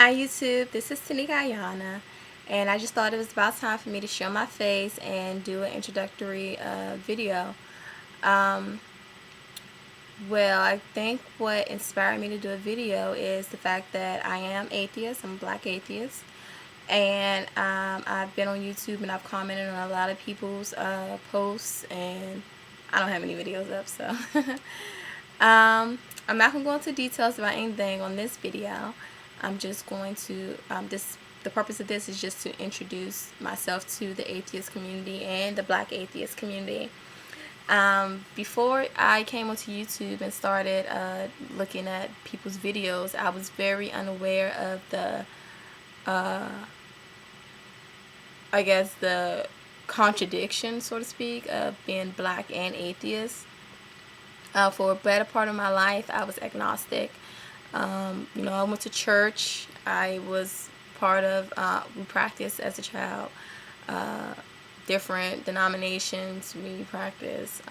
Hi YouTube, this is Tanika, and I just thought it was about time for me to show my face and do an introductory video. Um, well, I think what inspired me to do a video is the fact that I am atheist. I'm a black atheist, and I've been on YouTube and I've commented on a lot of people's posts, and I don't have any videos up, so I'm not going to go into details about anything on this video. I'm just going to, the purpose of this is just to introduce myself to the atheist community and the black atheist community. Before I came onto YouTube and started looking at people's videos, I was very unaware of the, I guess, the contradiction, so to speak, of being black and atheist. For a better part of my life, I was agnostic. I went to church. I was part of, we practiced as a child, different denominations. We practiced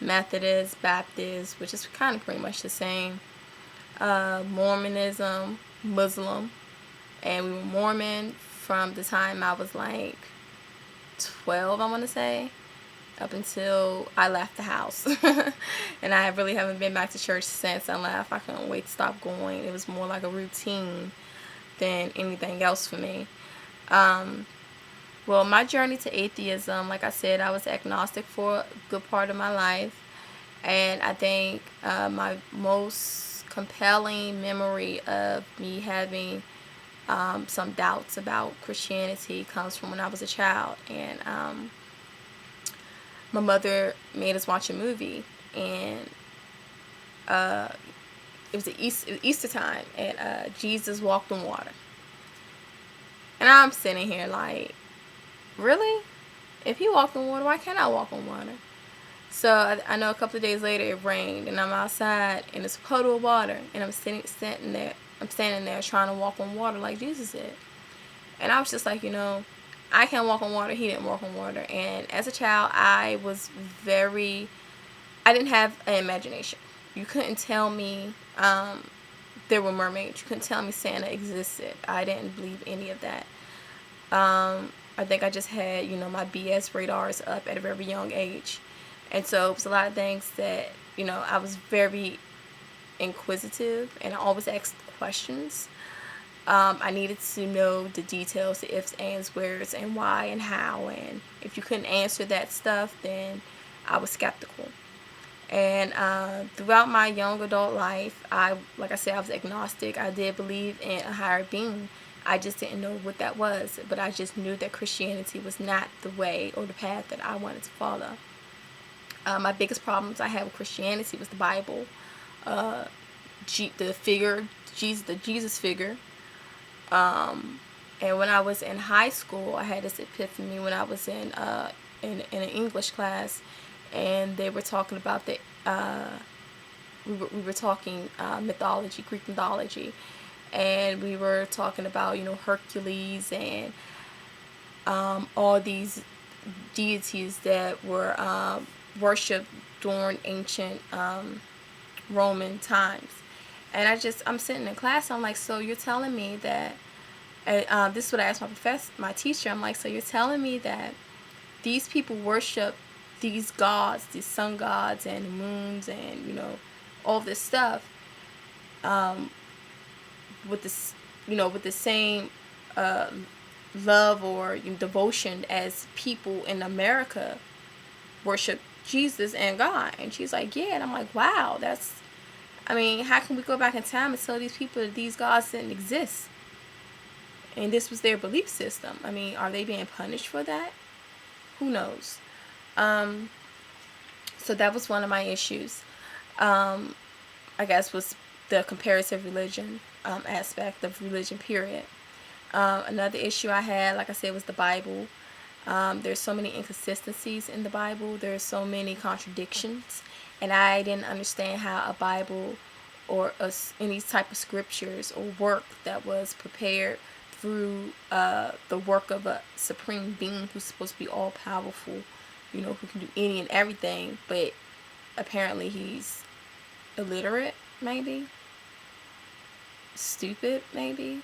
Methodist, Baptist, which is kind of pretty much the same, Mormonism, Muslim, and we were Mormon from the time I was like 12, I want to say, up until I left the house. And I really haven't been back to church since I left. I couldn't wait to stop going. It was more like a routine than anything else for me. Well, my journey to atheism, like I said, I was agnostic for a good part of my life. And I think my most compelling memory of me having some doubts about Christianity comes from when I was a child. And my mother made us watch a movie, and it was Easter time, and Jesus walked on water. And I'm sitting here like, really? If he walked on water, why can't I walk on water? So I know a couple of days later it rained, and I'm outside, and it's a puddle of water, and I'm standing there trying to walk on water like Jesus did. And I was just like, I can't walk on water. He didn't walk on water. And as a child, I didn't have an imagination. You couldn't tell me there were mermaids. You couldn't tell me Santa existed. I didn't believe any of that. I think I just had, my BS radars up at a very young age. And so it was a lot of things that, I was very inquisitive, and I always asked questions. I needed to know the details, the ifs, ands, wheres, and why, and how. And if you couldn't answer that stuff, then I was skeptical. And throughout my young adult life, like I said, I was agnostic. I did believe in a higher being. I just didn't know what that was. But I just knew that Christianity was not the way or the path that I wanted to follow. My biggest problems I had with Christianity was the Bible, the Jesus figure. And when I was in high school, I had this epiphany when I was in an English class, and they were talking about we were talking mythology, Greek mythology, and we were talking about Hercules and all these deities that were worshipped during ancient Roman times. And I'm sitting in class, I'm like, so you're telling me that, this is what I asked my teacher, I'm like, so you're telling me that these people worship these gods, these sun gods and the moons and, all this stuff, with this, with the same love or devotion as people in America worship Jesus and God? And she's like, yeah. And I'm like, wow, how can we go back in time and tell these people that these gods didn't exist? And this was their belief system. Are they being punished for that? Who knows? So that was one of my issues. I guess was the comparative religion aspect of religion, period. Another issue I had, like I said, was the Bible. There's so many inconsistencies in the Bible. There's so many contradictions. And I didn't understand how a Bible or any type of scriptures or work that was prepared through the work of a supreme being who's supposed to be all-powerful, who can do any and everything, but apparently he's illiterate, maybe, stupid, maybe,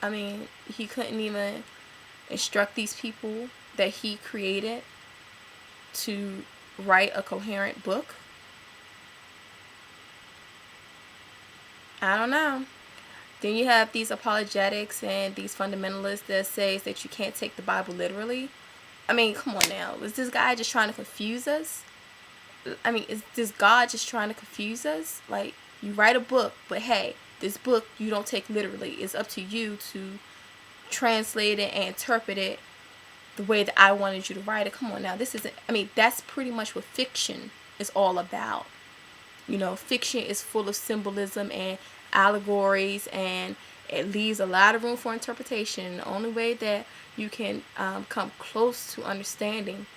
I mean, he couldn't even instruct these people that he created to write a coherent book. I don't know. Then you have these apologetics and these fundamentalists that says that you can't take the Bible literally. I mean, come on now. Is this guy just trying to confuse us? I mean, is this God just trying to confuse us? Like, you write a book, but hey, this book you don't take literally. It's up to you to translate it and interpret it the way that I wanted you to write it. Come on now. This isn't, I mean, that's pretty much what fiction is all about. You know, fiction is full of symbolism and allegories, and it leaves a lot of room for interpretation. The only way that you can come close to understanding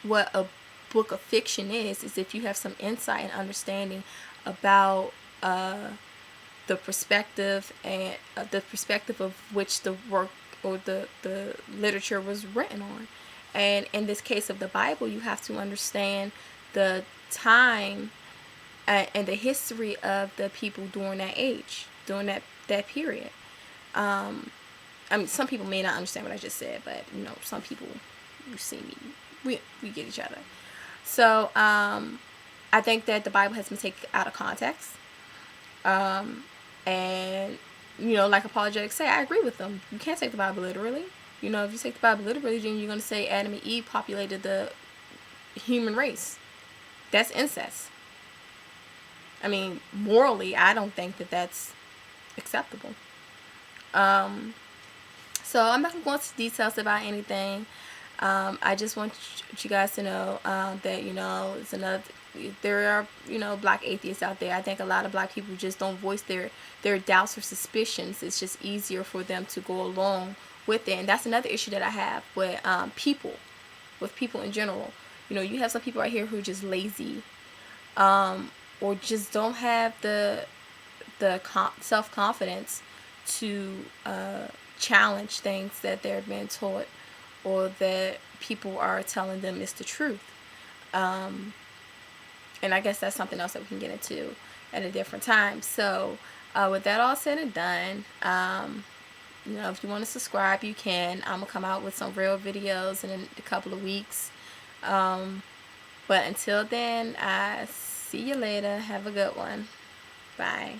what a book of fiction is if you have some insight and understanding about the perspective and the perspective of which the work or the literature was written on. And in this case of the Bible, you have to understand the time and the history of the people during that age, during that period. I mean, some people may not understand what I just said, but you know, some people, you see me, we get each other. So I think that the Bible has been taken out of context, and you know, like apologetics say, I agree with them. You can't take the Bible literally. You know, if you take the Bible literally, then you're going to say Adam and Eve populated the human race. That's incest. I mean, morally, I don't think that that's acceptable. So I'm not going to go into details about anything. I just want you guys to know that, you know, there are, you know, black atheists out there. I think a lot of black people just don't voice their doubts or suspicions. It's just easier for them to go along with it. And that's another issue that I have with people in general. You know, you have some people right here who are just lazy, or just don't have the self-confidence to challenge things that they're being taught or that people are telling them is the truth. And I guess that's something else that we can get into at a different time. So with that all said and done, you know, if you want to subscribe, you can. I'm going to come out with some real videos in a couple of weeks. But until then, I see you later. Have a good one. Bye.